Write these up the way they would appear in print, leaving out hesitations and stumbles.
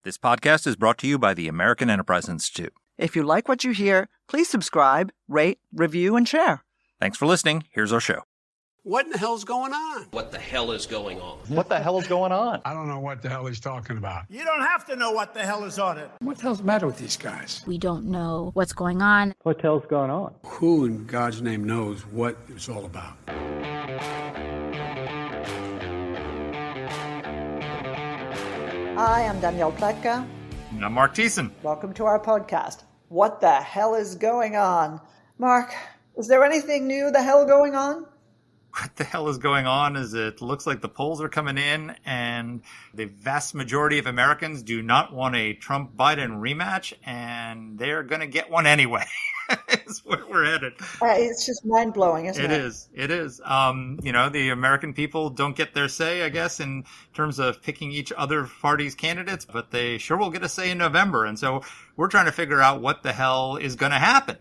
This podcast is brought to you by the American Enterprise Institute. If you like what you hear, please subscribe, rate, review, and share. Thanks for listening. Here's our show. What in the hell's going on? What the hell is going on? What the hell is going on? I don't know what the hell he's talking about. You don't have to know what the hell is on it. What the hell's the matter with these guys? We don't know what's going on. What the hell's going on? Who in God's name knows what it's all about? Hi, I'm Danielle Pletka. I'm Mark Thiessen. Welcome to our podcast. What the hell is going on? Mark, is there anything new the hell going on? What the hell is going on is it looks like the polls are coming in and the vast majority of Americans do not want a Trump-Biden rematch, and they're going to get one anyway. Is where we're headed. It's just mind-blowing, isn't it? It is. The American people don't get their say, I guess, in terms of picking each other party's candidates, but they sure will get a say in November. And so we're trying to figure out what the hell is going to happen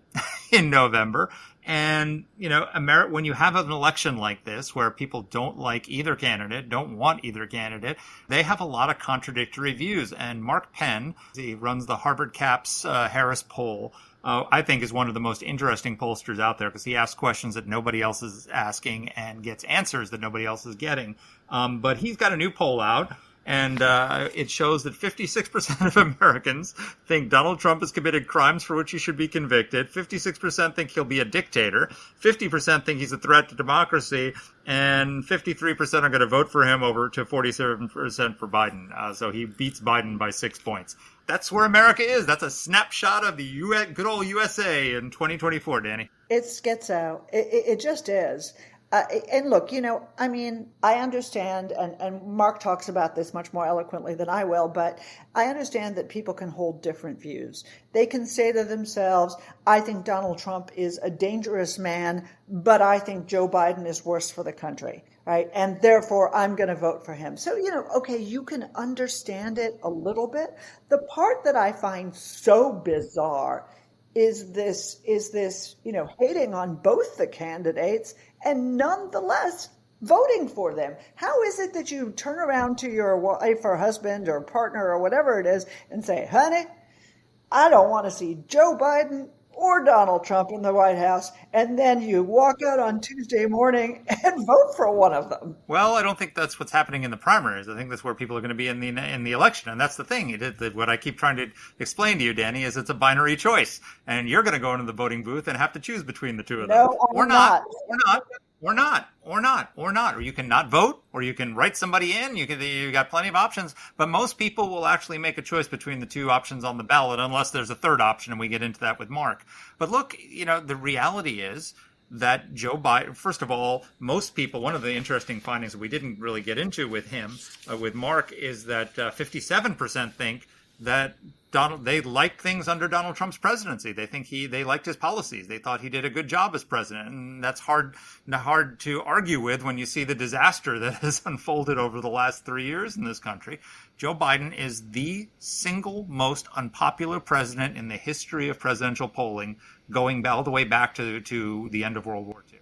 in November. And, when you have an election like this where people don't like either candidate, don't want either candidate, they have a lot of contradictory views. And Mark Penn, he runs the Harvard Capps Harris poll, I think is one of the most interesting pollsters out there because he asks questions that nobody else is asking and gets answers that nobody else is getting. But he's got a new poll out. And it shows that 56% of Americans think Donald Trump has committed crimes for which he should be convicted. 56% think he'll be a dictator. 50% think he's a threat to democracy. And 53% are going to vote for him over to 47% for Biden. So he beats Biden by 6 points. That's where America is. That's a snapshot of the good old USA in 2024, Danny. It schizo. It just is. And look, I understand, and Mark talks about this much more eloquently than I will, but I understand that people can hold different views. They can say to themselves, I think Donald Trump is a dangerous man, but I think Joe Biden is worse for the country, right? And therefore, I'm going to vote for him. So, okay, you can understand it a little bit. The part that I find so bizarre is this, hating on both the candidates and nonetheless voting for them. How is it that you turn around to your wife or husband or partner or whatever it is and say, honey, I don't want to see Joe Biden or Donald Trump in the White House, and then you walk out on Tuesday morning and vote for one of them? Well, I don't think that's what's happening in the primaries. I think that's where people are going to be in the election, and that's the thing. What I keep trying to explain to you, Danny, is it's a binary choice, and you're going to go into the voting booth and have to choose between the two of them. No, I'm not. Or not. Or you can not vote, or you can write somebody in. You got plenty of options, but most people will actually make a choice between the two options on the ballot, unless there's a third option, and we get into that with Mark. But look, the reality is that Joe Biden, first of all, most people, one of the interesting findings that we didn't really get into with him, with Mark, is that 57% think that they liked things under Donald Trump's presidency. They think they liked his policies. They thought he did a good job as president. And that's hard to argue with when you see the disaster that has unfolded over the last 3 years in this country. Joe Biden is the single most unpopular president in the history of presidential polling, going all the way back to the end of World War II.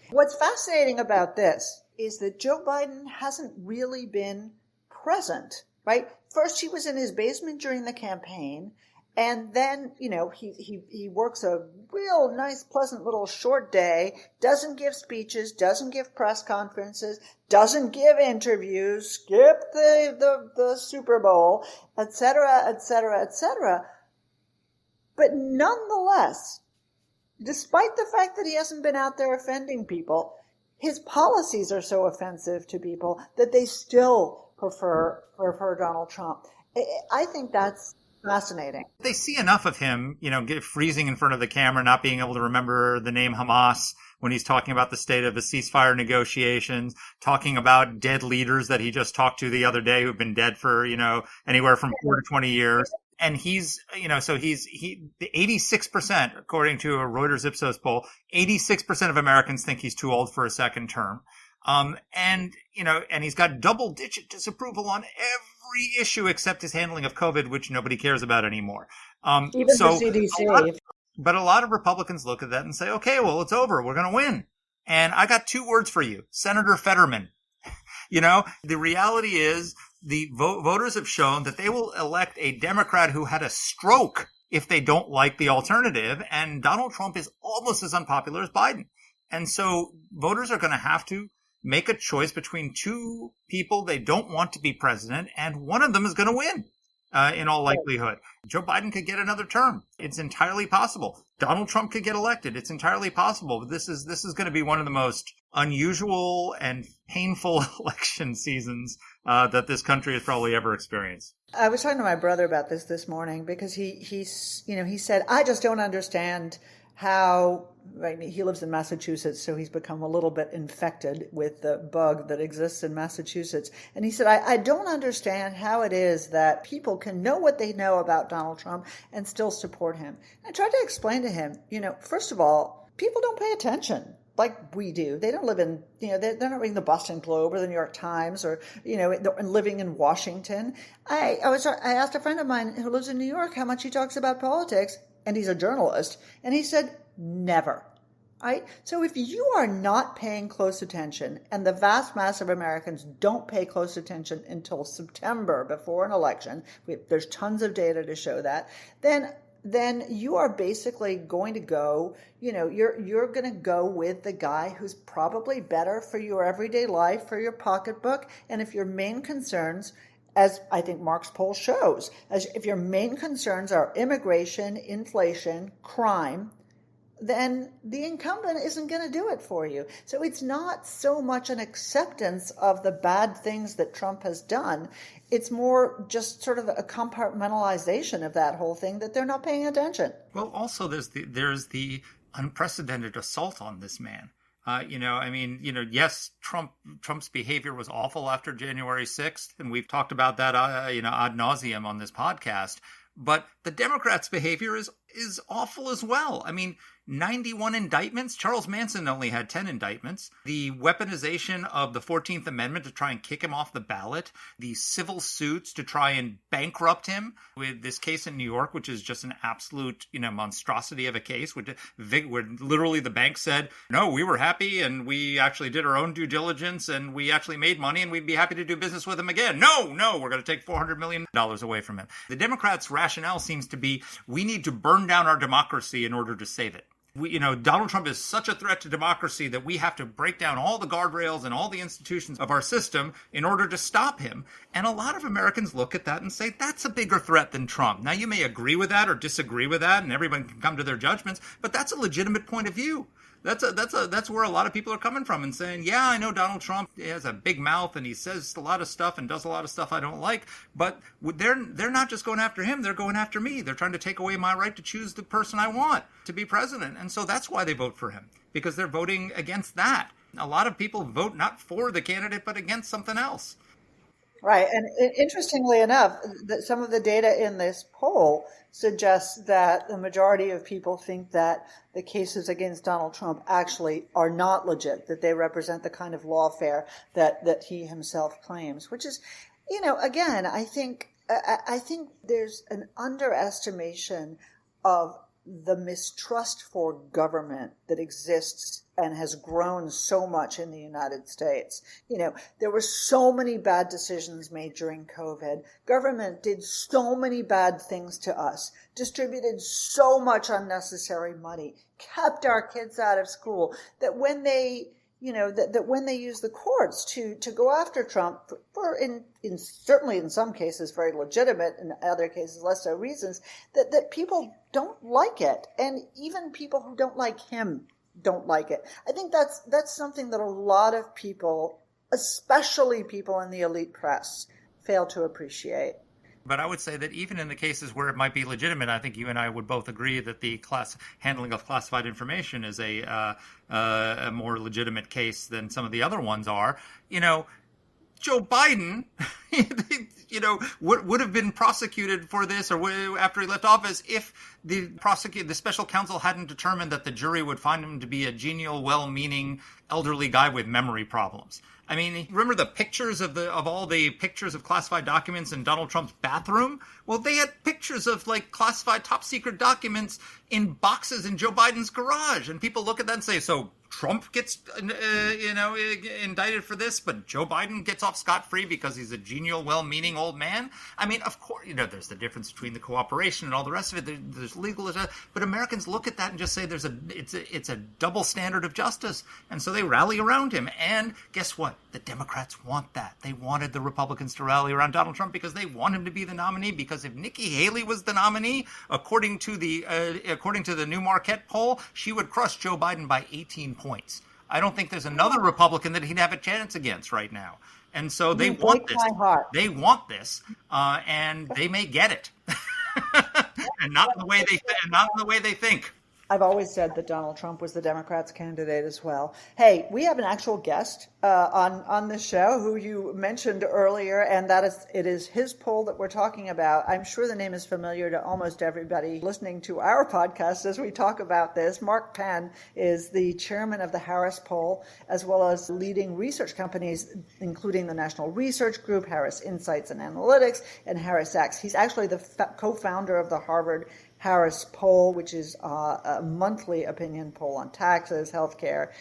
What's fascinating about this is that Joe Biden hasn't really been present, right? First, he was in his basement during the campaign, and then, he works a real nice, pleasant little short day, doesn't give speeches, doesn't give press conferences, doesn't give interviews, skip the Super Bowl, et cetera, et cetera, et cetera. But nonetheless, despite the fact that he hasn't been out there offending people, his policies are so offensive to people that they still prefer Donald Trump. I think that's fascinating. They see enough of him, freezing in front of the camera, not being able to remember the name Hamas when he's talking about the state of the ceasefire negotiations, talking about dead leaders that he just talked to the other day who've been dead for, anywhere from 4 to 20 years. And he's, so the 86%, according to a Reuters Ipsos poll, 86% of Americans think he's too old for a second term. And he's got double-digit disapproval on every issue except his handling of COVID, which nobody cares about anymore. Even the CDC. But a lot of Republicans look at that and say, okay, well, it's over. We're going to win. And I got 2 words for you. Senator Fetterman. The reality is the voters have shown that they will elect a Democrat who had a stroke if they don't like the alternative. And Donald Trump is almost as unpopular as Biden. And so voters are going to have to make a choice between two people they don't want to be president, and one of them is going to win. In all likelihood, Joe Biden could get another term. It's entirely possible. Donald Trump could get elected. It's entirely possible. But this is going to be one of the most unusual and painful election seasons that this country has probably ever experienced. I was talking to my brother about this morning because he said, I just don't understand how, right, he lives in Massachusetts, so he's become a little bit infected with the bug that exists in Massachusetts. And he said, I don't understand how it is that people can know what they know about Donald Trump and still support him. And I tried to explain to him, first of all, people don't pay attention like we do. They don't live in, they're not reading the Boston Globe or the New York Times or, living in Washington. I asked a friend of mine who lives in New York how much he talks about politics, and he's a journalist, and he said, never. Right? So if you are not paying close attention, and the vast mass of Americans don't pay close attention until September before an election, there's tons of data to show that, then you are basically going to go, you're going to go with the guy who's probably better for your everyday life, for your pocketbook, and if your main concerns, as I think Mark's poll shows, as if your main concerns are immigration, inflation, crime, then the incumbent isn't going to do it for you. So it's not so much an acceptance of the bad things that Trump has done. It's more just sort of a compartmentalization of that whole thing, that they're not paying attention. Well, also there's the unprecedented assault on this man. Yes, Trump's behavior was awful after January 6th, and we've talked about that, ad nauseum on this podcast. But the Democrats' behavior is awful as well. 91 indictments. Charles Manson only had 10 indictments. The weaponization of the 14th Amendment to try and kick him off the ballot. The civil suits to try and bankrupt him, with this case in New York, which is just an absolute, monstrosity of a case, where literally the bank said, no, we were happy and we actually did our own due diligence and we actually made money and we'd be happy to do business with him again. No, we're going to take $400 million away from him. The Democrats' rationale seems to be, we need to burn down our democracy in order to save it. Donald Trump is such a threat to democracy that we have to break down all the guardrails and all the institutions of our system in order to stop him. And a lot of Americans look at that and say, that's a bigger threat than Trump. Now, you may agree with that or disagree with that, and everyone can come to their judgments, but that's a legitimate point of view. That's where a lot of people are coming from and saying, yeah, I know Donald Trump has a big mouth and he says a lot of stuff and does a lot of stuff I don't like, but they're not just going after him, they're going after me. They're trying to take away my right to choose the person I want to be president. And so that's why they vote for him, because they're voting against that. A lot of people vote not for the candidate, but against something else. Right. And interestingly enough, some of the data in this poll suggests that the majority of people think that the cases against Donald Trump actually are not legit, that they represent the kind of lawfare that he himself claims, which is, again, I think there's an underestimation of the mistrust for government that exists and has grown so much in the United States. There were so many bad decisions made during COVID. Government did so many bad things to us, distributed so much unnecessary money, kept our kids out of school, that when they when they use the courts to go after Trump for certainly in some cases very legitimate, in other cases less so reasons, that people don't like it. And even people who don't like him don't like it. I think that's something that a lot of people, especially people in the elite press, fail to appreciate. But I would say that even in the cases where it might be legitimate, I think you and I would both agree that the handling of classified information is a more legitimate case than some of the other ones are. Joe Biden, would have been prosecuted for this or after he left office if the special counsel hadn't determined that the jury would find him to be a genial, well-meaning elderly guy with memory problems. Remember the pictures of all the pictures of classified documents in Donald Trump's bathroom? Well, they had pictures of classified top secret documents in boxes in Joe Biden's garage. And people look at that and say, so Trump gets, indicted for this, but Joe Biden gets off scot-free because he's a genial, well-meaning old man. I mean, of course, there's the difference between the cooperation and all the rest of it. There's legal, but Americans look at that and just say it's a double standard of justice, and so they rally around him. And guess what? The Democrats want that. They wanted the Republicans to rally around Donald Trump because they want him to be the nominee. Because if Nikki Haley was the nominee, according to the new Marquette poll, she would crush Joe Biden by 18 points. I don't think there's another Republican that he'd have a chance against right now. And so they want this. They want this, and they may get it, and not in the way they think. I've always said that Donald Trump was the Democrats' candidate as well. Hey, we have an actual guest on the show who you mentioned earlier, and it is his poll that we're talking about. I'm sure the name is familiar to almost everybody listening to our podcast as we talk about this. Mark Penn is the chairman of the Harris poll, as well as leading research companies, including the National Research Group, Harris Insights and Analytics, and Harris X. He's actually the co-founder of the Harvard Harris poll, which is a monthly opinion poll on taxes, healthcare.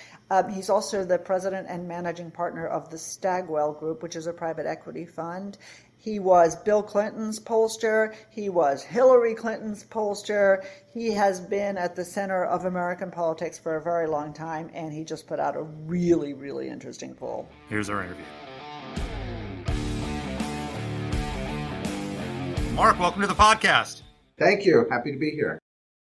He's also the president and managing partner of the Stagwell Group, which is a private equity fund. He was Bill Clinton's pollster. He was Hillary Clinton's pollster. He has been at the center of American politics for a very long time, and he just put out a really, really interesting poll. Here's our interview. Mark, welcome to the podcast. Thank you. Happy to be here.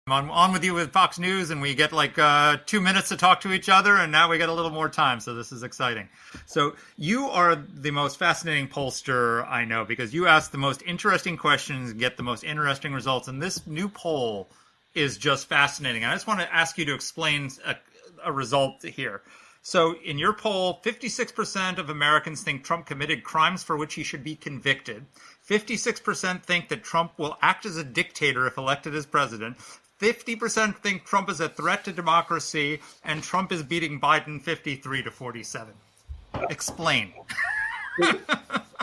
I'm on with you with Fox News, and we get 2 minutes to talk to each other, and now we get a little more time, so this is exciting. So you are the most fascinating pollster I know, because you ask the most interesting questions and get the most interesting results, and this new poll is just fascinating. I just want to ask you to explain a result here. So in your poll, 56% of Americans think Trump committed crimes for which he should be convicted. 56% think that Trump will act as a dictator if elected as president. 50% think Trump is a threat to democracy, and Trump is beating Biden 53-47. Explain.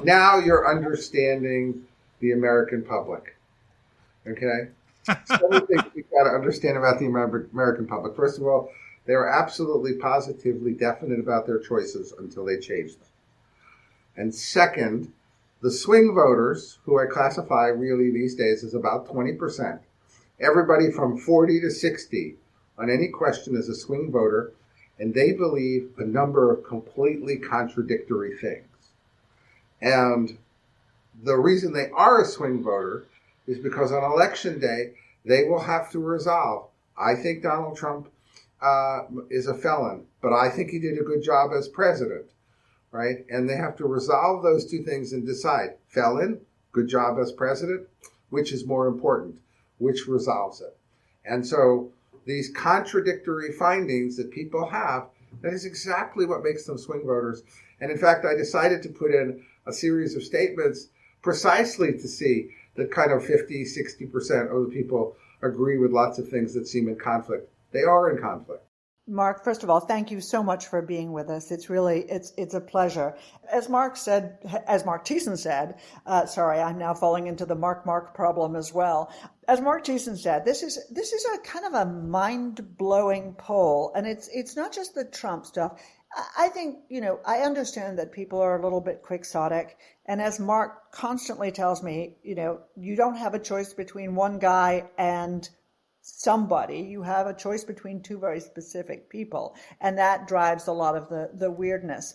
Now you're understanding the American public. Okay? Some of the things we've got to understand about the American public. First of all, they were absolutely positively definite about their choices until they changed them. And second, the swing voters, who I classify really these days as about 20%, everybody from 40 to 60 on any question is a swing voter, and they believe a number of completely contradictory things. And the reason they are a swing voter is because on election day, they will have to resolve, I think Donald Trump is a felon, but I think he did a good job as president, right? And they have to resolve those two things and decide, felon, good job as president, which is more important, which resolves it. And so these contradictory findings that people have, that is exactly what makes them swing voters. And in fact, I decided to put in a series of statements precisely to see that kind of 50, 60% of the people agree with lots of things that seem in conflict. They are in conflict. Mark, first of all, thank you so much for being with us. It's a pleasure. As Mark Thiessen said, sorry, I'm now falling into the Mark problem as well. As Mark Thiessen said, this is a kind of a mind-blowing poll, and it's not just the Trump stuff. I think, I understand that people are a little bit quixotic, and as Mark constantly tells me, you don't have a choice between one guy and somebody. You have a choice between two very specific people, and that drives a lot of the weirdness.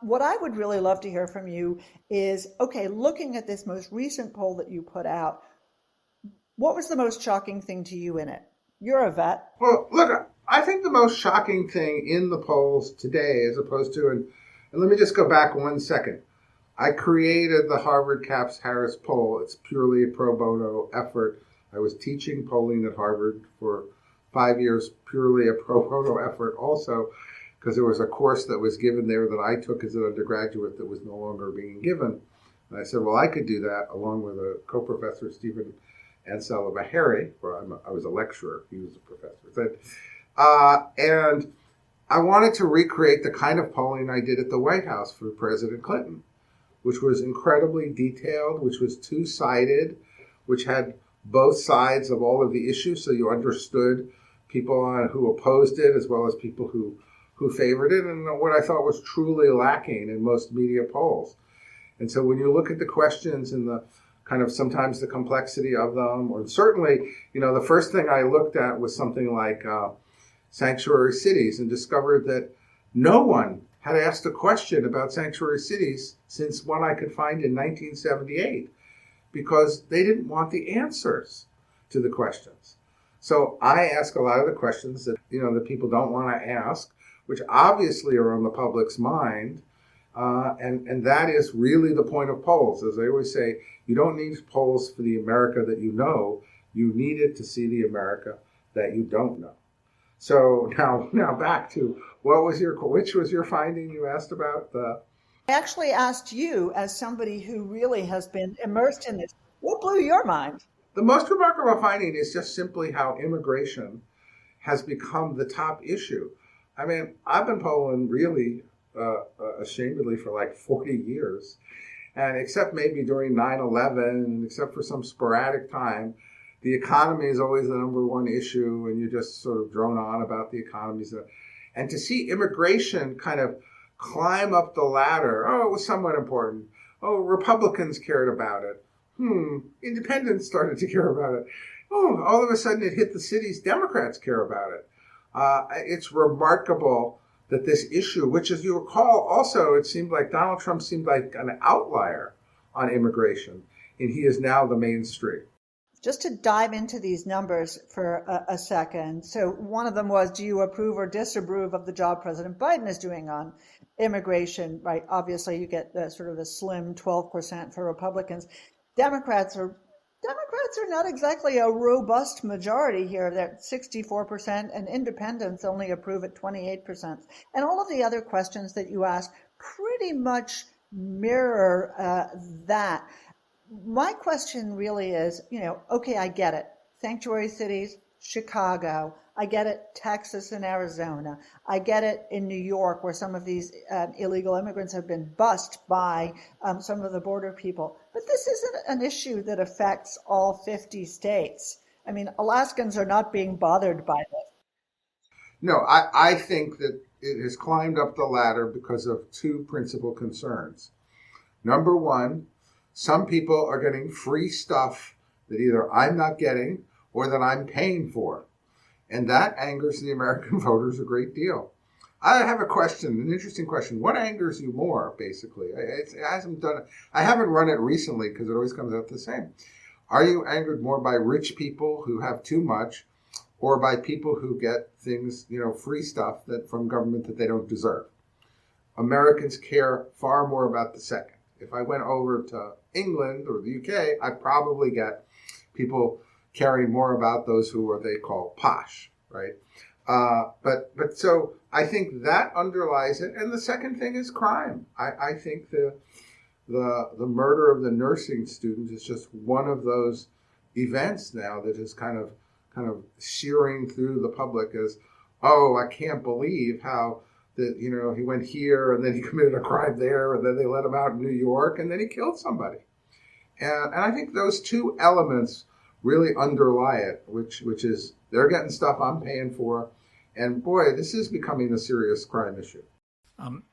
What I would really love to hear from you is, okay, looking at this most recent poll that you put out, what was the most shocking thing to you in it? You're a vet. Well, look, I think the most shocking thing in the polls today, as opposed to, and let me just go back 1 second. I created the Harvard Caps Harris poll. It's purely a pro bono effort. I was teaching polling at Harvard for 5 years, purely a pro bono effort also, because there was a course that was given there that I took as an undergraduate that was no longer being given. And I said, well, I could do that along with a co-professor, Stephen Ansel-Bahari, where I was a lecturer. He was a professor. And I wanted to recreate the kind of polling I did at the White House for President Clinton, which was incredibly detailed, which was two-sided, which had both sides of all of the issues, so you understood people who opposed it as well as people who favored it, and what I thought was truly lacking in most media polls. And so when you look at the questions and the kind of sometimes the complexity of them, or certainly, the first thing I looked at was something like sanctuary cities, and discovered that no one had asked a question about sanctuary cities since one I could find in 1978, because they didn't want the answers to the questions. So I ask a lot of the questions that, that people don't want to ask, which obviously are on the public's mind. And that is really the point of polls. As I always say, you don't need polls for the America that you know. You need it to see the America that you don't know. So now back to which was your finding you asked about? I actually asked you, as somebody who really has been immersed in this, what blew your mind? The most remarkable finding is just simply how immigration has become the top issue. I mean, I've been polling really ashamedly for like 40 years. And except maybe during 9/11, and except for some sporadic time, the economy is always the number one issue, and you just sort of drone on about the economies. And to see immigration kind of climb up the ladder, it was somewhat important. Republicans cared about it. Independents started to care about it. All of a sudden it hit the cities, Democrats care about it. It's remarkable that this issue, which, as you recall, also it seemed like Donald Trump seemed like an outlier on immigration, and he is now the mainstream. Just to dive into these numbers for a second. So one of them was, do you approve or disapprove of the job President Biden is doing on immigration? Right. Obviously, you get sort of a slim 12% for Republicans. Democrats are not exactly a robust majority here. They're 64%, and independents only approve at 28%. And all of the other questions that you ask pretty much mirror that. My question really is, okay, I get it. Sanctuary cities, Chicago. I get it, Texas and Arizona. I get it in New York, where some of these illegal immigrants have been bussed by some of the border people. But this isn't an issue that affects all 50 states. I mean, Alaskans are not being bothered by this. No, I think that it has climbed up the ladder because of two principal concerns. Number one, some people are getting free stuff that either I'm not getting or that I'm paying for. And that angers the American voters a great deal. I have a question, an interesting question. What angers you more, basically? I haven't run it recently because it always comes out the same. Are you angered more by rich people who have too much, or by people who get things, free stuff from government that they don't deserve? Americans care far more about the second. If I went over to England or the UK, I'd probably get people caring more about those who are they call posh, right? But so I think that underlies it. And the second thing is crime. I think the murder of the nursing student is just one of those events now that is kind of searing through the public as, I can't believe how that, he went here and then he committed a crime there and then they let him out in New York and then he killed somebody. And I think those two elements really underlie it, which is they're getting stuff I'm paying for. And boy, this is becoming a serious crime issue.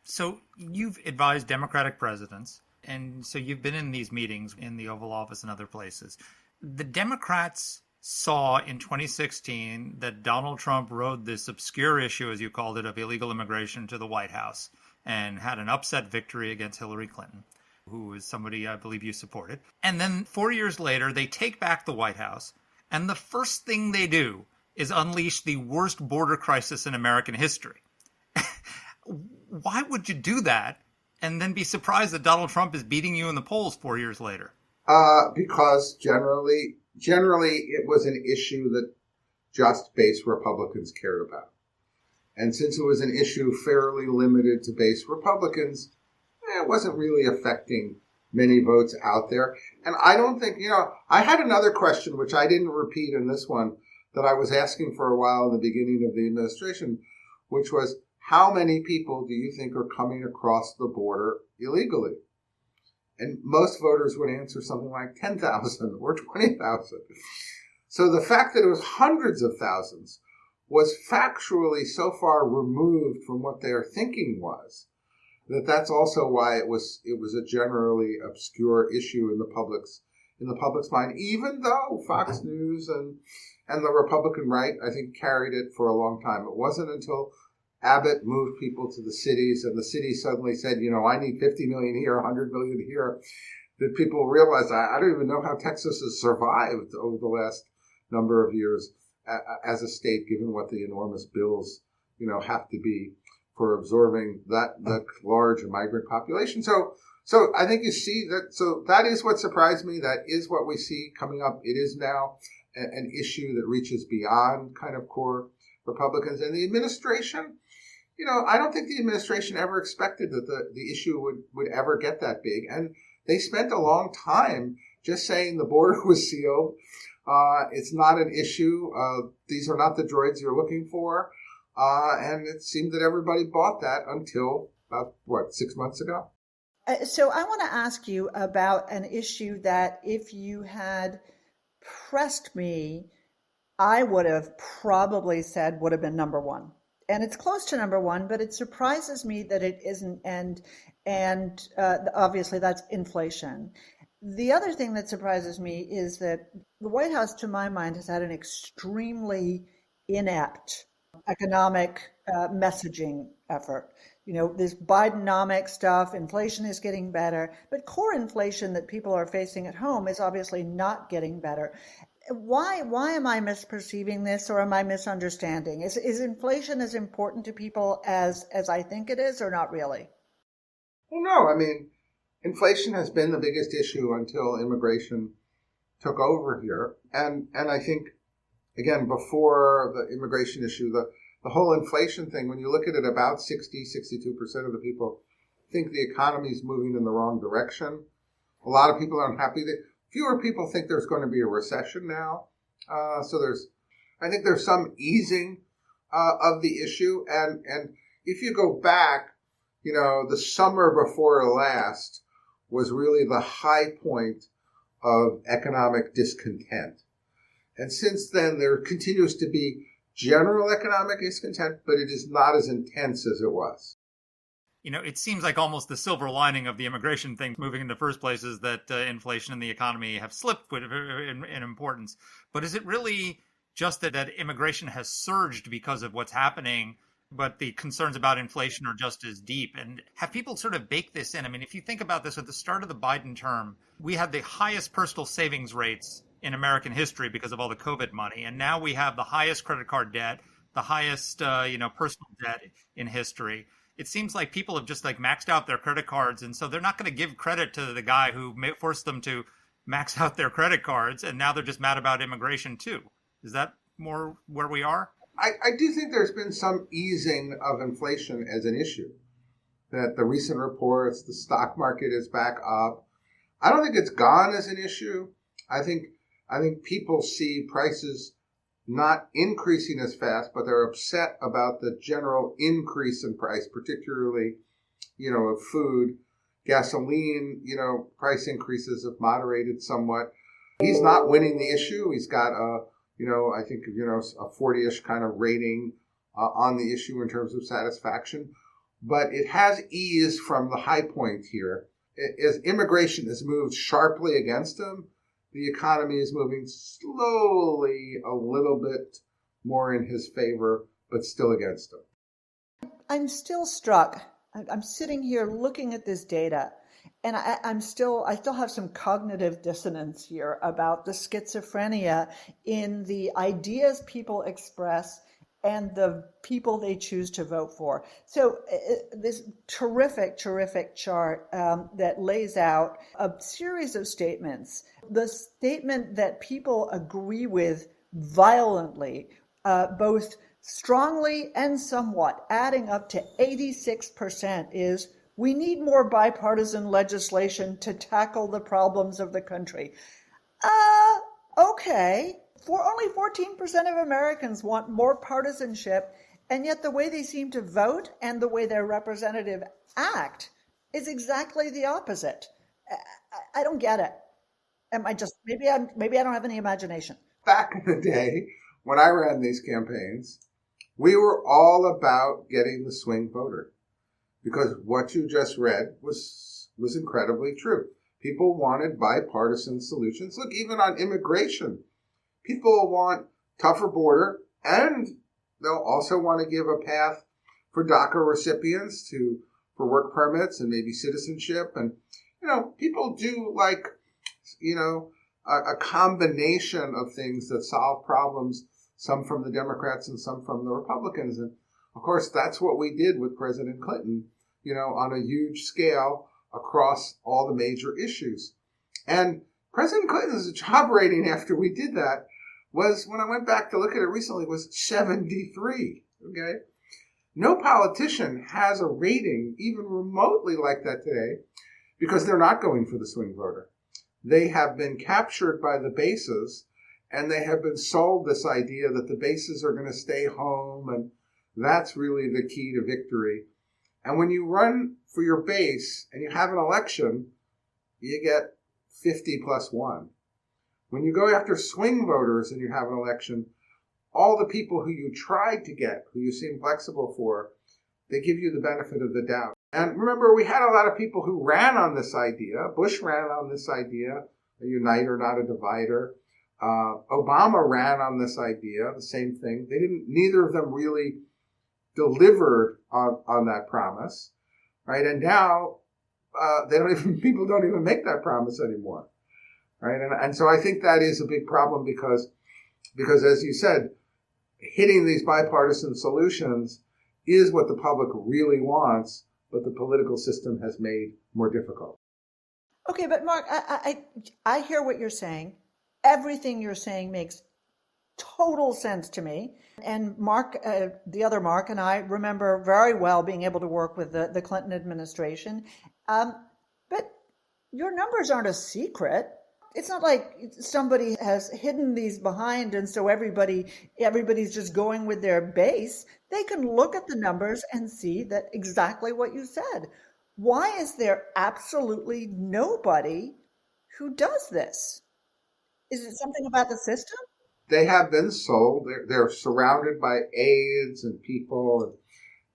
So you've advised Democratic presidents, and so you've been in these meetings in the Oval Office and other places. The Democrats saw in 2016 that Donald Trump rode this obscure issue, as you called it, of illegal immigration to the White House and had an upset victory against Hillary Clinton, who is somebody I believe you supported. And then 4 years later, they take back the White House, and the first thing they do is unleash the worst border crisis in American history. Why would you do that and then be surprised that Donald Trump is beating you in the polls 4 years later? Because generally it was an issue that just base Republicans cared about. And since it was an issue fairly limited to base Republicans, it wasn't really affecting many votes out there. And I don't think, I had another question, which I didn't repeat in this one, that I was asking for a while in the beginning of the administration, which was, how many people do you think are coming across the border illegally? And most voters would answer something like 10,000 or 20,000. So the fact that it was hundreds of thousands was factually so far removed from what their thinking was that's also why it was a generally obscure issue in the public's mind, even though Fox News and the Republican right, I think, carried it for a long time. It wasn't until Abbott moved people to the cities and the cities suddenly said, I need 50 million here, 100 million here, that people realized, I don't even know how Texas has survived over the last number of years as a state, given what the enormous bills, have to be for absorbing that large migrant population. So I think you see that. So that is what surprised me. That is what we see coming up. It is now an issue that reaches beyond kind of core Republicans and the administration. I don't think the administration ever expected that the issue would ever get that big. And they spent a long time just saying the border was sealed. It's not an issue. These are not the droids you're looking for. And it seemed that everybody bought that until about, 6 months ago? So I want to ask you about an issue that if you had pressed me, I would have probably said would have been number one. And it's close to number one, but it surprises me that it isn't. And obviously that's inflation. The other thing that surprises me is that the White House, to my mind, has had an extremely inept economic messaging effort. This Bidenomic stuff, inflation is getting better, but core inflation that people are facing at home is obviously not getting better. Why am I misperceiving this, or am I misunderstanding? Is inflation as important to people as I think it is, or not really? Well, no. I mean, inflation has been the biggest issue until immigration took over here. And I think, again, before the immigration issue, the whole inflation thing, when you look at it, about 62% of the people think the economy is moving in the wrong direction. A lot of people are unhappy. Fewer people think there's going to be a recession now. So I think there's some easing of the issue. And if you go back, the summer before last was really the high point of economic discontent. And since then, there continues to be general economic discontent, but it is not as intense as it was. It seems like almost the silver lining of the immigration thing moving in the first place is that inflation and the economy have slipped in importance. But is it really just that immigration has surged because of what's happening, but the concerns about inflation are just as deep? And have people sort of baked this in? I mean, if you think about this, at the start of the Biden term, we had the highest personal savings rates in American history because of all the COVID money. And now we have the highest credit card debt, the highest, personal debt in history. It seems like people have just maxed out their credit cards. And so they're not going to give credit to the guy who forced them to max out their credit cards. And now they're just mad about immigration too. Is that more where we are? I do think there's been some easing of inflation as an issue. That the recent reports, the stock market is back up. I don't think it's gone as an issue. I think people see prices not increasing as fast, but they're upset about the general increase in price, particularly, of food. Gasoline, price increases have moderated somewhat. He's not winning the issue. He's got a 40-ish kind of rating on the issue in terms of satisfaction. But it has eased from the high point here. As immigration has moved sharply against him, the economy is moving slowly a little bit more in his favor, but still against him. I'm still struck. I'm sitting here looking at this data, and I still have some cognitive dissonance here about the schizophrenia in the ideas people express and the people they choose to vote for. So this terrific chart that lays out a series of statements. The statement that people agree with violently, both strongly and somewhat, adding up to 86%, is we need more bipartisan legislation to tackle the problems of the country. Okay. Only 14% of Americans want more partisanship, and yet the way they seem to vote and the way their representative act is exactly the opposite. I don't get it. Am I maybe I don't have any imagination. Back in the day when I ran these campaigns, We were all about getting the swing voter because what you just read was incredibly true. People wanted bipartisan solutions. Look, even on immigration, people want tougher border, and they'll also want to give a path for DACA recipients for work permits and maybe citizenship. And, people do like, a combination of things that solve problems, some from the Democrats and some from the Republicans. And of course, that's what we did with President Clinton, on a huge scale across all the major issues. And President Clinton's job rating after we did that was, when I went back to look at it recently, was 73. Okay. No politician has a rating even remotely like that today because they're not going for the swing voter. They have been captured by the bases, and they have been sold this idea that the bases are going to stay home, and that's really the key to victory. And when you run for your base and you have an election, you get 50 plus 1. When you go after swing voters and you have an election, all the people who you tried to get, who you seem flexible for, they give you the benefit of the doubt. And remember, we had a lot of people who ran on this idea. Bush ran on this idea, a uniter, not a divider. Obama ran on this idea, the same thing. Neither of them really delivered on that promise, right? And now people don't even make that promise anymore, right? And so I think that is a big problem because as you said, hitting these bipartisan solutions is what the public really wants, but the political system has made more difficult. Okay, but Mark, I hear what you're saying. Everything you're saying makes total sense to me. And Mark, the other Mark, and I remember very well being able to work with the Clinton administration. But your numbers aren't a secret. It's not like somebody has hidden these behind, and so everybody's just going with their base. They can look at the numbers and see that exactly what you said. Why is there absolutely nobody who does this? Is it something about the system? They have been sold. They're surrounded by aides and people. And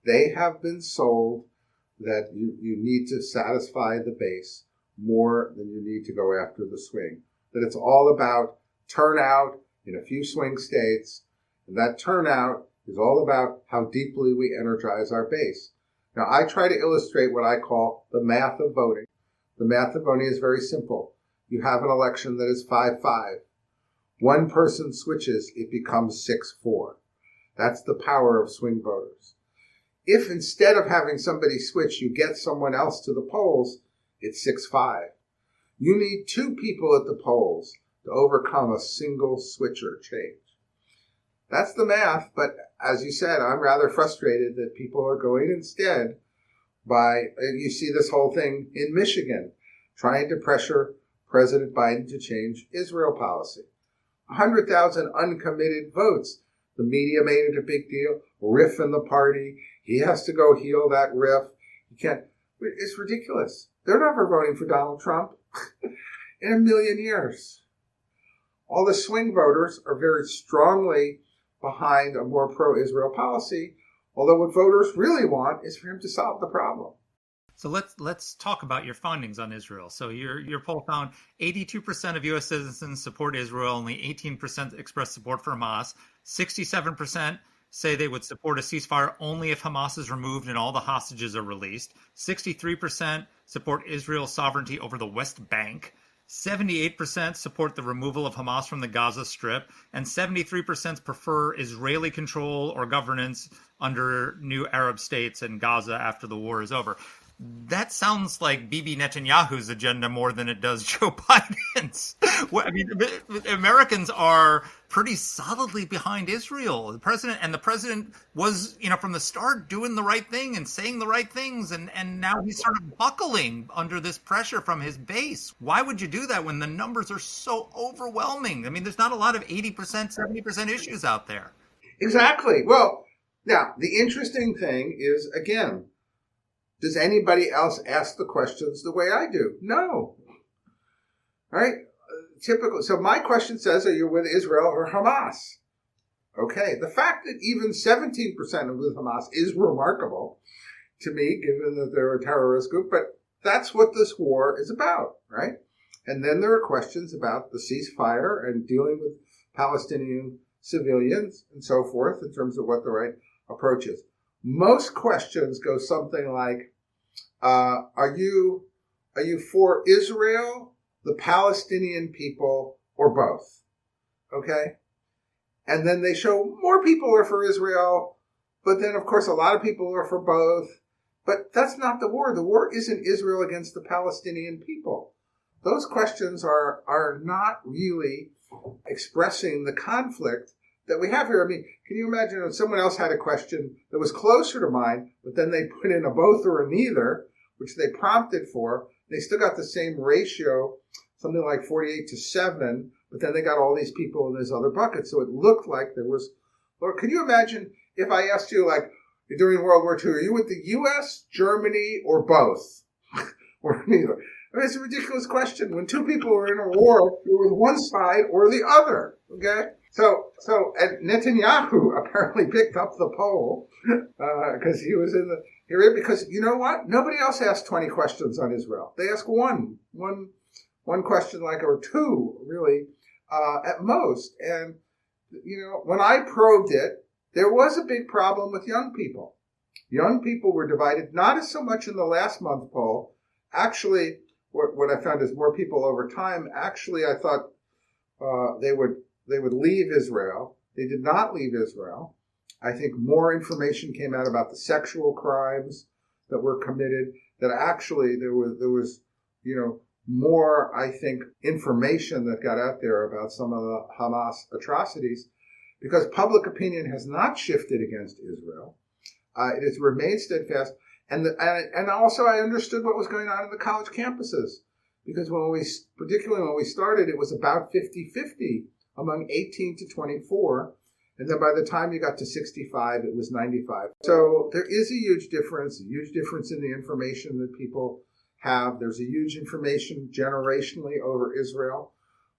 they have been sold that you need to satisfy the base more than you need to go after the swing. That it's all about turnout in a few swing states. And that turnout is all about how deeply we energize our base. Now, I try to illustrate what I call the math of voting. The math of voting is very simple. You have an election that is 5-5. One person switches, it becomes 6-4. That's the power of swing voters. If instead of having somebody switch, you get someone else to the polls, it's 6-5. You need two people at the polls to overcome a single switcher change. That's the math, but as you said, I'm rather frustrated that people are going instead you see this whole thing in Michigan, trying to pressure President Biden to change Israel policy. 100,000 uncommitted votes. The media made it a big deal. Riff in the party. He has to go heal that riff. He can't. It's ridiculous. They're never voting for Donald Trump in a million years. All the swing voters are very strongly behind a more pro-Israel policy, although what voters really want is for him to solve the problem. So let's talk about your findings on Israel. So your poll found 82% of U.S. citizens support Israel, only 18% express support for Hamas, 67% say they would support a ceasefire only if Hamas is removed and all the hostages are released, 63% support Israel's sovereignty over the West Bank, 78% support the removal of Hamas from the Gaza Strip, and 73% prefer Israeli control or governance under new Arab states in Gaza after the war is over. That sounds like Bibi Netanyahu's agenda more than it does Joe Biden's. I mean, Americans are pretty solidly behind Israel. The president was, from the start doing the right thing and saying the right things, and now he's sort of buckling under this pressure from his base. Why would you do that when the numbers are so overwhelming? I mean, there's not a lot of 80%, 70% issues out there. Exactly. Well, now, the interesting thing is, again, does anybody else ask the questions the way I do? No. All right? Typical. So my question says, are you with Israel or Hamas? Okay, the fact that even 17% of with Hamas is remarkable to me, given that they're a terrorist group, but that's what this war is about, right? And then there are questions about the ceasefire and dealing with Palestinian civilians and so forth in terms of what the right approach is. Most questions go something like, are you for Israel, the Palestinian people, or both? Okay? And then they show more people are for Israel, but then, of course, a lot of people are for both. But that's not the war. The war isn't Israel against the Palestinian people. Those questions are not really expressing the conflict that we have here. I mean, can you imagine if someone else had a question that was closer to mine, but then they put in a both or a neither, which they prompted for. They still got the same ratio, something like 48-7, but then they got all these people in this other bucket. So it looked like there was, or can you imagine if I asked you, like, during World War II, are you with the U.S., Germany, or both? Or neither? I mean, it's a ridiculous question. When two people are in a war, you're with one side or the other, okay? So and Netanyahu apparently picked up the poll because he was in the area. Because you know what? Nobody else asked 20 questions on Israel. They asked one question, like, or two, really, at most. And you know, when I probed it, there was a big problem with young people. Young people were divided, not as so much in the last month poll. Actually, what I found is more people over time. Actually, I thought they would leave Israel. They did not leave Israel. I think more information came out about the sexual crimes that were committed. That actually there was you know, more, I think, information that got out there about some of the Hamas atrocities, because public opinion has not shifted against Israel. It has remained steadfast. And also I understood what was going on in the college campuses, because particularly when we started, it was about 50-50 among 18 to 24. And then by the time you got to 65, it was 95. So there is a huge difference in the information that people have. There's a huge information generationally over Israel.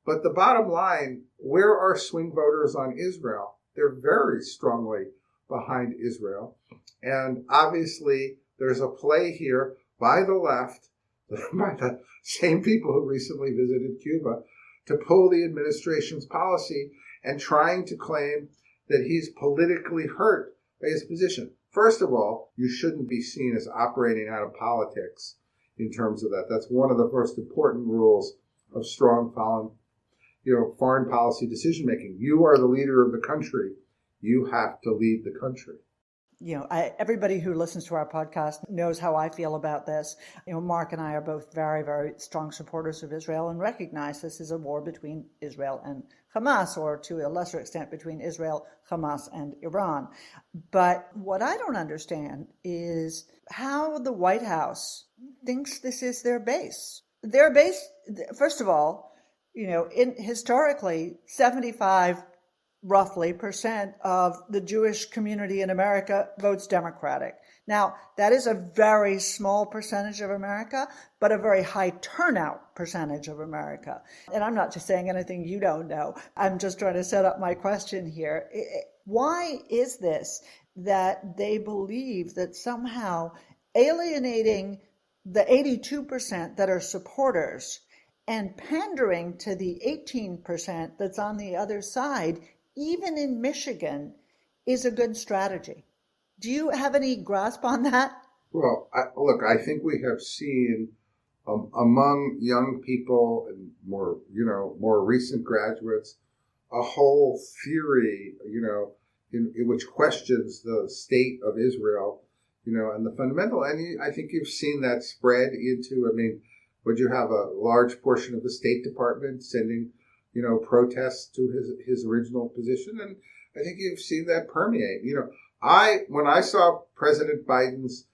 But the bottom line, where are swing voters on Israel? They're very strongly behind Israel. And obviously, there's a play here by the left, by the same people who recently visited Cuba, to pull the administration's policy and trying to claim that he's politically hurt by his position. First of all, you shouldn't be seen as operating out of politics in terms of that. That's one of the most important rules of strong foreign policy decision making. You are the leader of the country. You have to lead the country. You know, everybody who listens to our podcast knows how I feel about this. You know, Mark and I are both very, very strong supporters of Israel and recognize this is a war between Israel and Hamas, or to a lesser extent between Israel, Hamas, and Iran. But what I don't understand is how the White House thinks this is their base. Their base, first of all, you know, historically, 75 roughly percent of the Jewish community in America votes Democratic. Now, that is a very small percentage of America, but a very high turnout percentage of America. And I'm not just saying anything you don't know. I'm just trying to set up my question here. Why is this that they believe that somehow alienating the 82% that are supporters and pandering to the 18% that's on the other side, even in Michigan, is a good strategy? Do you have any grasp on that? Well, I think we have seen among young people and more recent graduates a whole theory, in which questions the state of Israel, and the fundamental. And I think you've seen that spread into. I mean, would you have a large portion of the State Department sending protests to his original position? And I think you've seen that permeate. When I saw President Biden's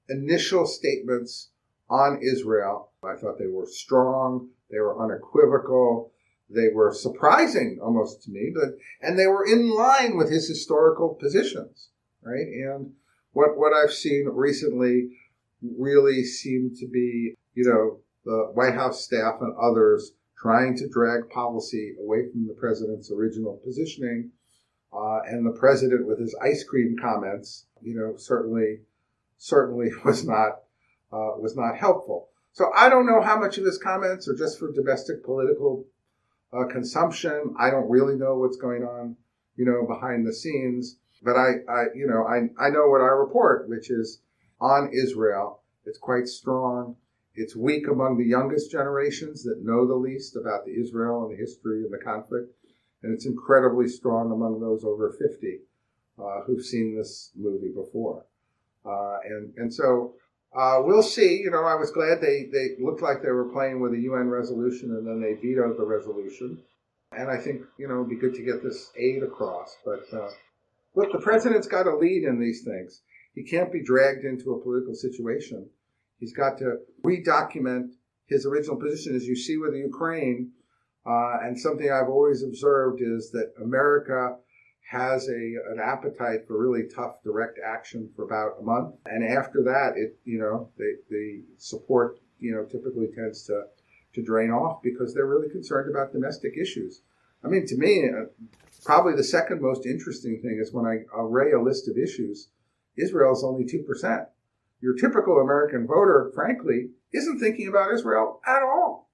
initial statements on Israel, I thought they were strong, they were unequivocal, they were surprising almost to me, and they were in line with his historical positions, right? And what I've seen recently really seemed to be, the White House staff and others trying to drag policy away from the president's original positioning, And the president, with his ice cream comments, certainly was not helpful. So I don't know how much of his comments are just for domestic political consumption. I don't really know what's going on, behind the scenes. But I know what I report, which is on Israel. It's quite strong. It's weak among the youngest generations that know the least about the Israel and the history and the conflict. And it's incredibly strong among those over 50 who've seen this movie before. So we'll see. I was glad they looked like they were playing with a UN resolution, and then they vetoed the resolution. And I think, it'd be good to get this aid across. But look, the president's got to lead in these things. He can't be dragged into a political situation. He's got to redocument his original position, as you see with the Ukraine. And something I've always observed is that America has an appetite for really tough direct action for about a month, and after that, the support typically tends to drain off because they're really concerned about domestic issues. I mean, to me, probably the second most interesting thing is when I array a list of issues, Israel is only 2%. Your typical American voter, frankly, isn't thinking about Israel at all.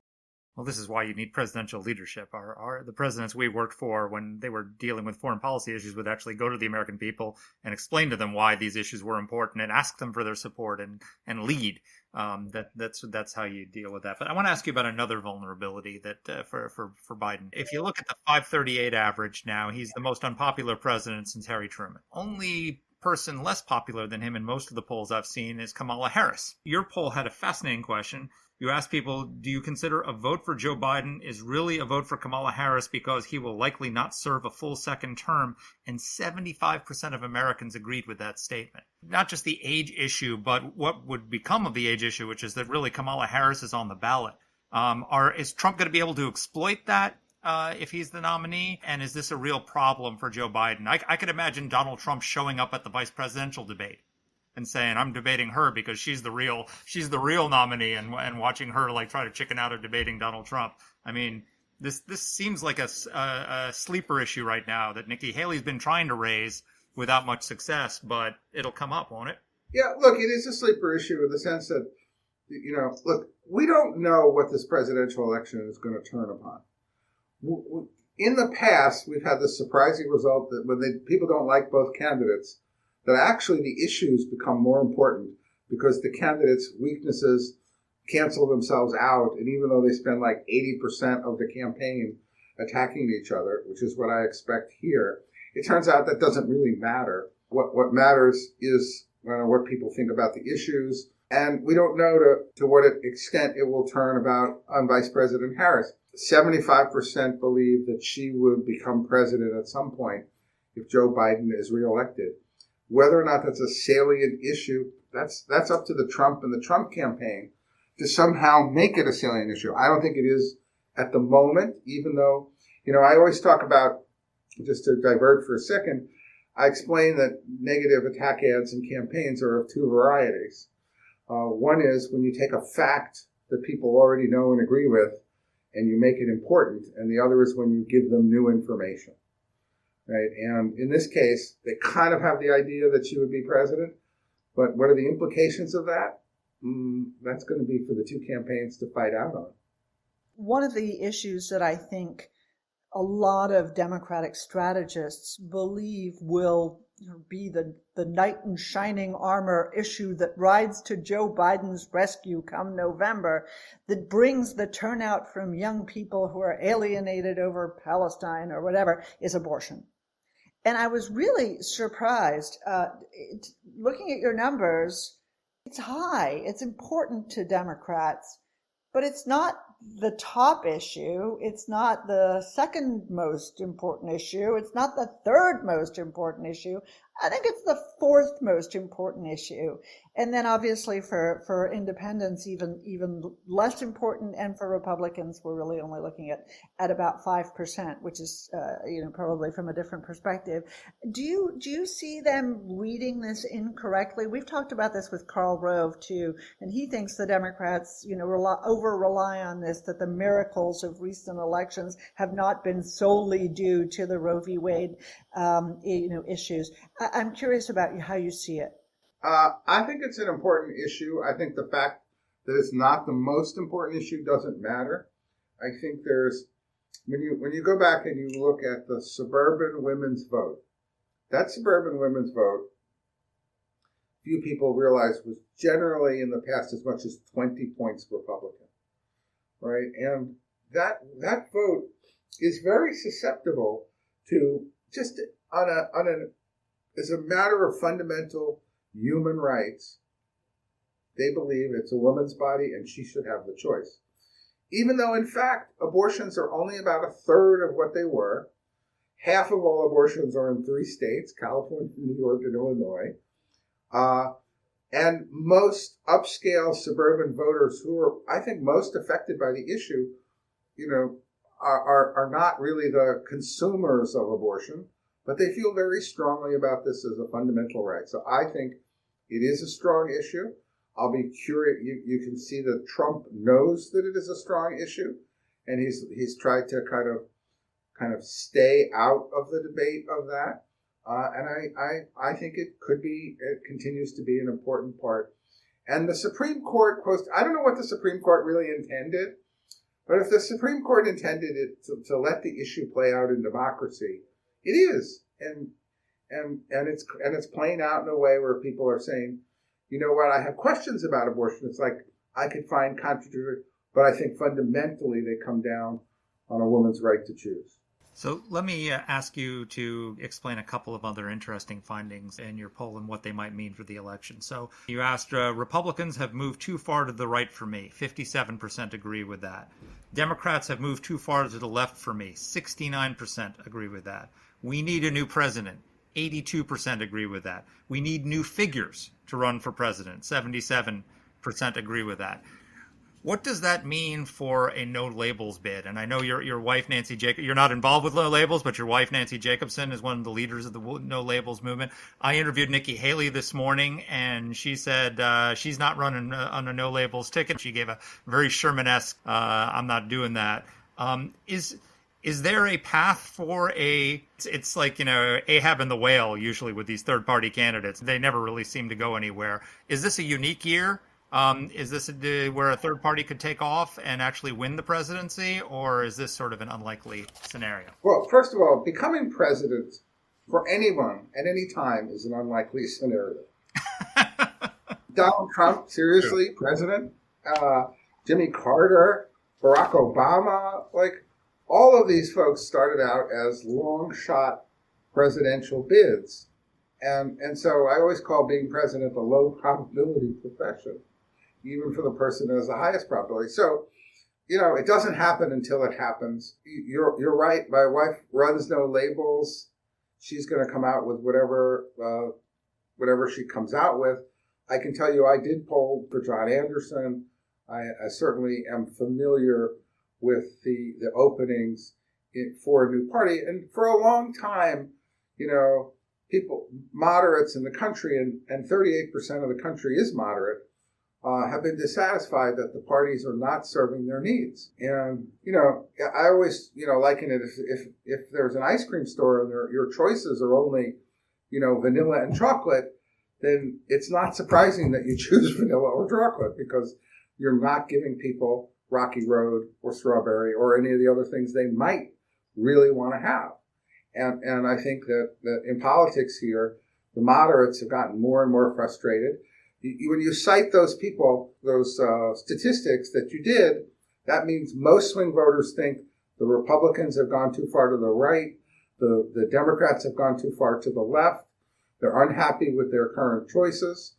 Well, this is why you need presidential leadership. The presidents we worked for, when they were dealing with foreign policy issues, would actually go to the American people and explain to them why these issues were important and ask them for their support and lead. That's how you deal with that. But I want to ask you about another vulnerability that for Biden. If you look at the 538 average now, he's the most unpopular president since Harry Truman. Only person less popular than him in most of the polls I've seen is Kamala Harris. Your poll had a fascinating question. You asked people, do you consider a vote for Joe Biden is really a vote for Kamala Harris because he will likely not serve a full second term? And 75% of Americans agreed with that statement. Not just the age issue, but what would become of the age issue, which is that really Kamala Harris is on the ballot. Is Trump going to be able to exploit that if he's the nominee? And is this a real problem for Joe Biden? I could imagine Donald Trump showing up at the vice presidential debate and saying, I'm debating her because she's the real nominee, and watching her try to chicken out of debating Donald Trump. I mean, this seems like a sleeper issue right now that Nikki Haley's been trying to raise without much success, but it'll come up, won't it? Yeah, look, it is a sleeper issue in the sense that, look, we don't know what this presidential election is going to turn upon. In the past, we've had the surprising result that when people don't like both candidates, that actually the issues become more important because the candidates' weaknesses cancel themselves out. And even though they spend 80% of the campaign attacking each other, which is what I expect here, it turns out that doesn't really matter. What matters is what people think about the issues. And we don't know to what extent it will turn about on Vice President Harris. 75% believe that she would become president at some point if Joe Biden is reelected. Whether or not that's a salient issue, that's up to the Trump and the Trump campaign to somehow make it a salient issue. I don't think it is at the moment, even though, I always talk about, just to divert for a second, I explain that negative attack ads and campaigns are of two varieties. One is when you take a fact that people already know and agree with and you make it important, and the other is when you give them new information. Right. And in this case, they kind of have the idea that she would be president. But what are the implications of that? That's going to be for the two campaigns to fight out on. One of the issues that I think a lot of Democratic strategists believe will be the knight in shining armor issue that rides to Joe Biden's rescue come November, that brings the turnout from young people who are alienated over Palestine or whatever, is abortion. And I was really surprised. Looking at your numbers, it's high. It's important to Democrats, but it's not the top issue. It's not the second most important issue. It's not the third most important issue. I think it's the fourth most important issue. And then obviously for independents, even less important. And for Republicans, we're really only looking at about 5%, which is, probably from a different perspective. Do you see them reading this incorrectly? We've talked about this with Karl Rove too, and he thinks the Democrats, over rely on this, that the miracles of recent elections have not been solely due to the Roe v. Wade, issues. I'm curious about how you see it. I think it's an important issue. I think the fact that it's not the most important issue doesn't matter. I think when you go back and you look at the suburban women's vote, that suburban women's vote, few people realize was generally in the past as much as 20 points Republican, right? And that vote is very susceptible to just as a matter of fundamental human rights. They believe it's a woman's body and she should have the choice. Even though, in fact, abortions are only about a third of what they were. Half of all abortions are in 3 states, California, New York, and Illinois. And most upscale suburban voters who are, I think, most affected by the issue, are not really the consumers of abortion, but they feel very strongly about this as a fundamental right. So I think it is a strong issue. I'll be curious. You can see that Trump knows that it is a strong issue, and he's tried to kind of stay out of the debate of that. And I think it continues to be an important part. And the Supreme Court I don't know what the Supreme Court really intended, but if the Supreme Court intended it to let the issue play out in democracy, it is. And it's playing out in a way where people are saying, you know what, I have questions about abortion. It's like I could find contradictory, but I think fundamentally they come down on a woman's right to choose. So let me ask you to explain a couple of other interesting findings in your poll and what they might mean for the election. So you asked, Republicans have moved too far to the right for me. 57% agree with that. Democrats have moved too far to the left for me. 69% agree with that. We need a new president. 82% agree with that. We need new figures to run for president. 77% agree with that. What does that mean for a no labels bid? And I know your wife, Nancy Jacobson, you're not involved with no labels, but your wife, Nancy Jacobson, is one of the leaders of the no labels movement. I interviewed Nikki Haley this morning, and she said she's not running on a no labels ticket. She gave a very Sherman-esque, I'm not doing that. Is there a path for it's like, Ahab and the whale usually with these third-party candidates. They never really seem to go anywhere. Is this a unique year? Is this where a third party could take off and actually win the presidency, or is this sort of an unlikely scenario? Well, first of all, becoming president for anyone at any time is an unlikely scenario. Donald Trump, seriously, president, Jimmy Carter, Barack Obama, all of these folks started out as long shot presidential bids. And so I always call being president a low probability profession, even for the person who has the highest probability. So, it doesn't happen until it happens. You're right. My wife runs no labels. She's going to come out with whatever she comes out with. I can tell you I did poll for John Anderson. I certainly am familiar with the openings for a new party. And for a long time, people, moderates in the country, and 38% of the country is moderate, have been dissatisfied that the parties are not serving their needs. And, I always, liken it, if there's an ice cream store and your choices are only, vanilla and chocolate, then it's not surprising that you choose vanilla or chocolate, because you're not giving people Rocky Road or strawberry or any of the other things they might really want to have. And I think that in politics here, the moderates have gotten more and more frustrated. When you cite those people, those statistics that you did, that means most swing voters think the Republicans have gone too far to the right, the Democrats have gone too far to the left, they're unhappy with their current choices.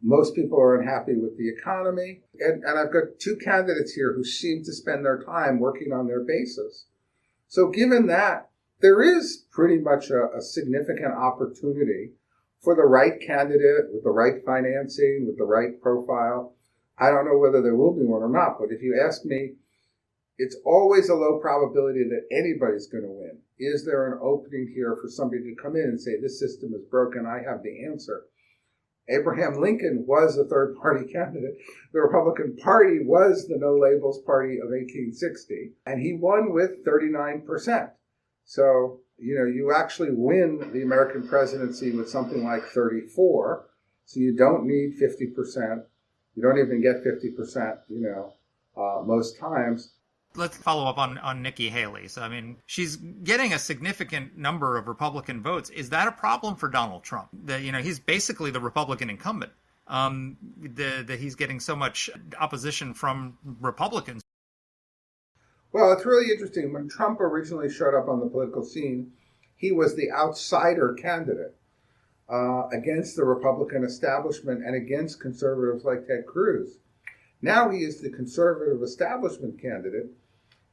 Most people are unhappy with the economy. And I've got 2 candidates here who seem to spend their time working on their bases. So given that, there is pretty much a significant opportunity for the right candidate with the right financing, with the right profile. I don't know whether there will be one or not, but if you ask me, it's always a low probability that anybody's going to win. Is there an opening here for somebody to come in and say, this system is broken, I have the answer? Abraham Lincoln was a third-party candidate. The Republican Party was the no-labels party of 1860, and he won with 39%. So, you actually win the American presidency with something like 34, so you don't need 50%. You don't even get 50%, most times. Let's follow up on Nikki Haley. So, I mean, she's getting a significant number of Republican votes. Is that a problem for Donald Trump? That, he's basically the Republican incumbent. That he's getting so much opposition from Republicans. Well, it's really interesting. When Trump originally showed up on the political scene, he was the outsider candidate against the Republican establishment and against conservatives like Ted Cruz. Now he is the conservative establishment candidate,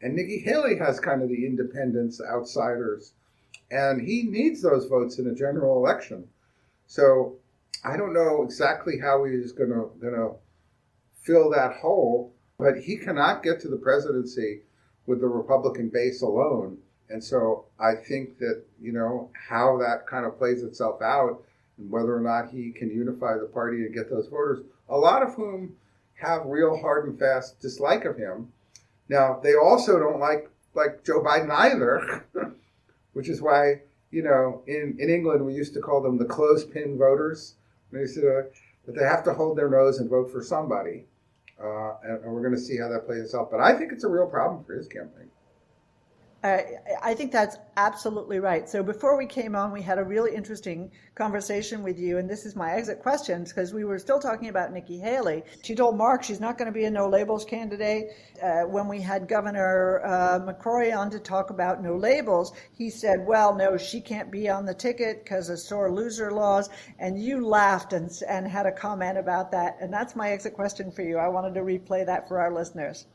and Nikki Haley has kind of the independents, outsiders, and he needs those votes in a general election. So I don't know exactly how he's going to fill that hole, but he cannot get to the presidency with the Republican base alone. And so I think that, how that kind of plays itself out and whether or not he can unify the party and get those voters, a lot of whom have real hard and fast dislike of him. Now, they also don't like Joe Biden either, which is why, in England, we used to call them the clothespin voters. They said that they have to hold their nose and vote for somebody. And we're going to see how that plays out. But I think it's a real problem for his campaign. I think that's absolutely right. So before we came on, we had a really interesting conversation with you, and this is my exit questions, because we were still talking about Nikki Haley. She told Mark she's not going to be a no-labels candidate. When we had Governor McCrory on to talk about no-labels, he said, well, no, she can't be on the ticket because of sore loser laws, and you laughed and had a comment about that, and that's my exit question for you. I wanted to replay that for our listeners.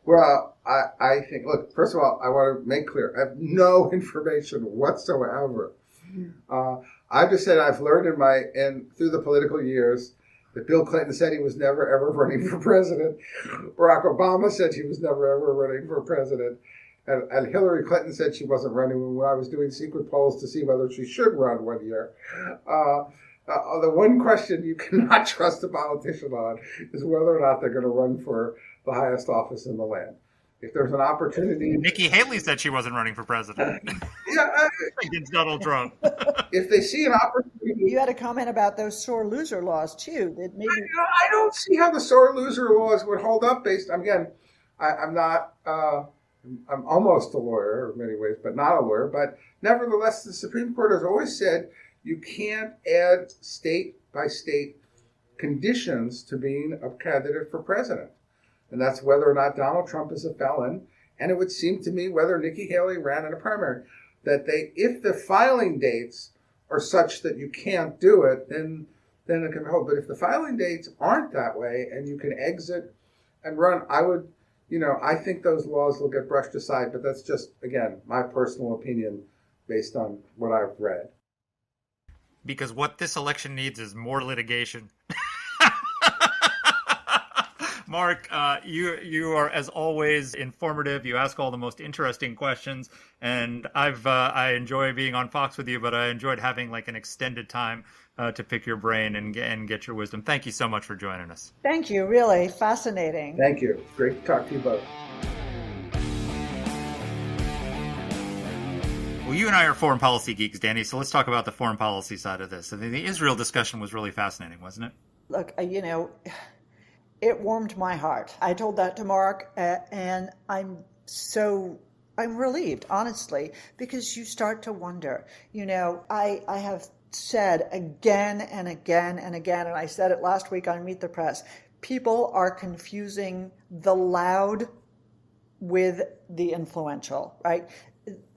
Well, I think, look, first of all, I want to make clear, I have no information whatsoever. I've just said I've learned through the political years that Bill Clinton said he was never, ever running for president. Barack Obama said he was never, ever running for president. And Hillary Clinton said she wasn't running when I was doing secret polls to see whether she should run one year. The one question you cannot trust a politician on is whether or not they're going to run for the highest office in the land. If there's an opportunity... Nikki Haley said she wasn't running for president. Against Donald Trump. If they see an opportunity... You had a comment about those sore loser laws, too. That maybe... I don't see how the sore loser laws would hold up based... Again, I'm not... I'm almost a lawyer in many ways, but not a lawyer. But nevertheless, the Supreme Court has always said you can't add state-by-state conditions to being a candidate for president. And that's whether or not Donald Trump is a felon. And it would seem to me whether Nikki Haley ran in a primary, that if the filing dates are such that you can't do it, then it can hold. But if the filing dates aren't that way and you can exit and run, I think those laws will get brushed aside. But that's just, again, my personal opinion based on what I've read. Because what this election needs is more litigation. Mark, you are, as always, informative. You ask all the most interesting questions, and I enjoy being on Fox with you, but I enjoyed having an extended time to pick your brain and get your wisdom. Thank you so much for joining us. Thank you. Really fascinating. Thank you. Great to talk to you both. Well, you and I are foreign policy geeks, Danny, so let's talk about the foreign policy side of this. I mean, the Israel discussion was really fascinating, wasn't it? Look, it warmed my heart. I told that to Mark, and I'm relieved, honestly, because you start to wonder. I have said again and again and again, and I said it last week on Meet the Press, people are confusing the loud with the influential, right?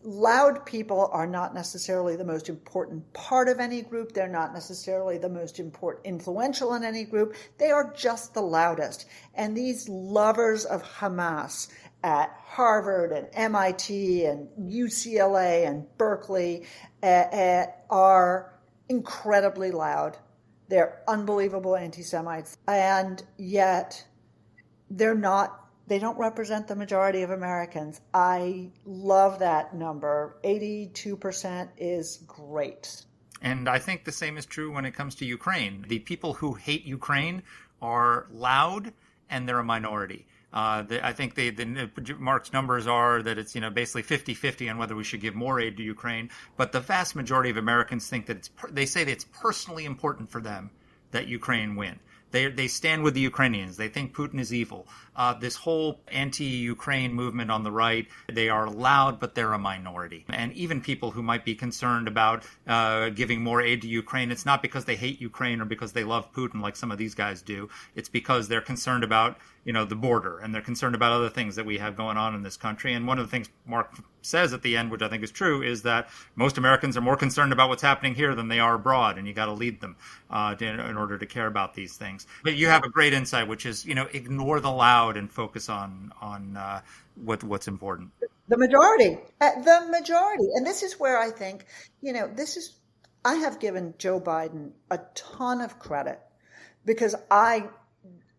Loud people are not necessarily the most important part of any group. They're not necessarily the most influential in any group. They are just the loudest. And these lovers of Hamas at Harvard and MIT and UCLA and Berkeley are incredibly loud. They're unbelievable anti-Semites, and yet they don't represent the majority of Americans. I love that number. 82% is great. And I think the same is true when it comes to Ukraine. The people who hate Ukraine are loud, and they're a minority. I think Mark's numbers are that it's basically 50-50 on whether we should give more aid to Ukraine. But the vast majority of Americans think that they say that it's personally important for them that Ukraine win. They stand with the Ukrainians. They think Putin is evil. This whole anti-Ukraine movement on the right, they are loud, but they're a minority. And even people who might be concerned about giving more aid to Ukraine, it's not because they hate Ukraine or because they love Putin like some of these guys do. It's because they're concerned about the border, and they're concerned about other things that we have going on in this country. And one of the things Mark says at the end, which I think is true, is that most Americans are more concerned about what's happening here than they are abroad, and you got to lead them in order to care about these things. But you have a great insight, which is ignore the loud and focus on what's important. The majority, and this is where I think I have given Joe Biden a ton of credit because I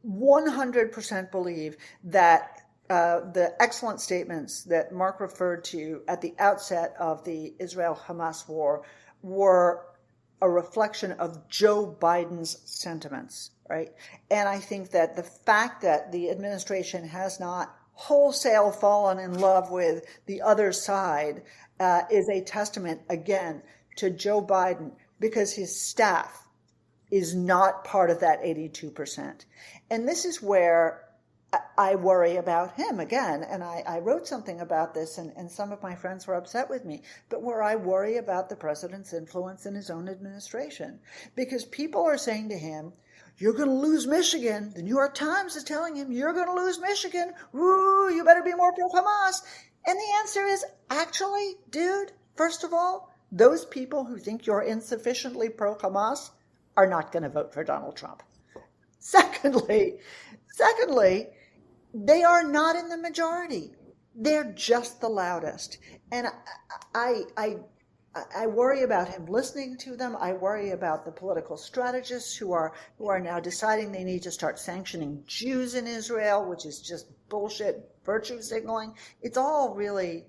100% believe that the excellent statements that Mark referred to at the outset of the Israel-Hamas war were a reflection of Joe Biden's sentiments, right? And I think that the fact that the administration has not wholesale fallen in love with the other side is a testament, again, to Joe Biden, because his staff is not part of that 82%. And this is where I worry about him again. And I wrote something about this, and some of my friends were upset with me, but where I worry about the president's influence in his own administration. Because people are saying to him, you're going to lose Michigan. The New York Times is telling him, you're going to lose Michigan. Ooh, you better be more pro-Hamas. And the answer is, actually, dude, first of all, those people who think you're insufficiently pro-Hamas are not going to vote for Donald Trump. Secondly, they are not in the majority. They're just the loudest. And I worry about him listening to them. I worry about the political strategists who are now deciding they need to start sanctioning Jews in Israel, which is just bullshit virtue signaling. It's all really,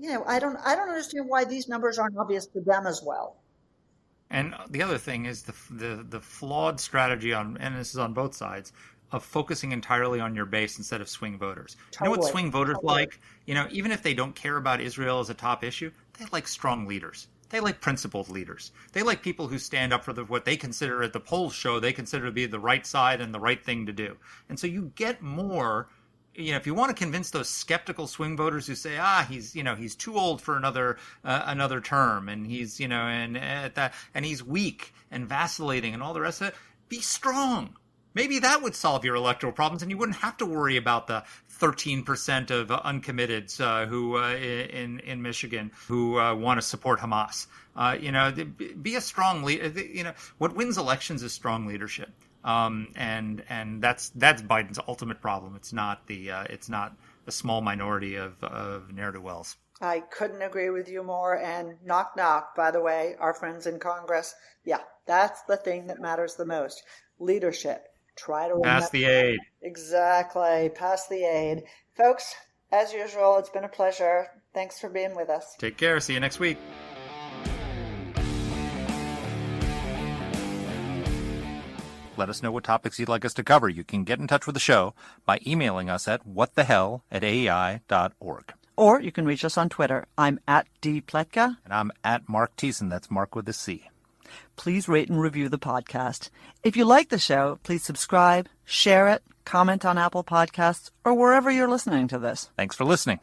I don't understand why these numbers aren't obvious to them as well. And the other thing is the flawed strategy and this is on both sides, of focusing entirely on your base instead of swing voters. Totally. You know what swing voters like? Even if they don't care about Israel as a top issue, they like strong leaders. They like principled leaders. They like people who stand up for what they consider, at the polls show, they consider to be the right side and the right thing to do. And so you get more. If you want to convince those skeptical swing voters who say, he's too old for another term, and he's and he's weak and vacillating and all the rest of it, be strong. Maybe that would solve your electoral problems, and you wouldn't have to worry about the 13% of uncommitteds who in Michigan who want to support Hamas. Be a strong leader. What wins elections is strong leadership. And that's Biden's ultimate problem. It's not a small minority of ne'er-do-wells. I couldn't agree with you more. And knock, knock, by the way, our friends in Congress. Yeah, that's the thing that matters the most. Leadership. Try to pass the aid. Exactly. Pass the aid. Folks, as usual, it's been a pleasure. Thanks for being with us. Take care. See you next week. Let us know what topics you'd like us to cover. You can get in touch with the show by emailing us at whatthehell@aei.org. Or you can reach us on Twitter. I'm at @dpletka. And I'm at Mark Thiessen. That's Mark with a C. Please rate and review the podcast. If you like the show, please subscribe, share it, comment on Apple Podcasts, or wherever you're listening to this. Thanks for listening.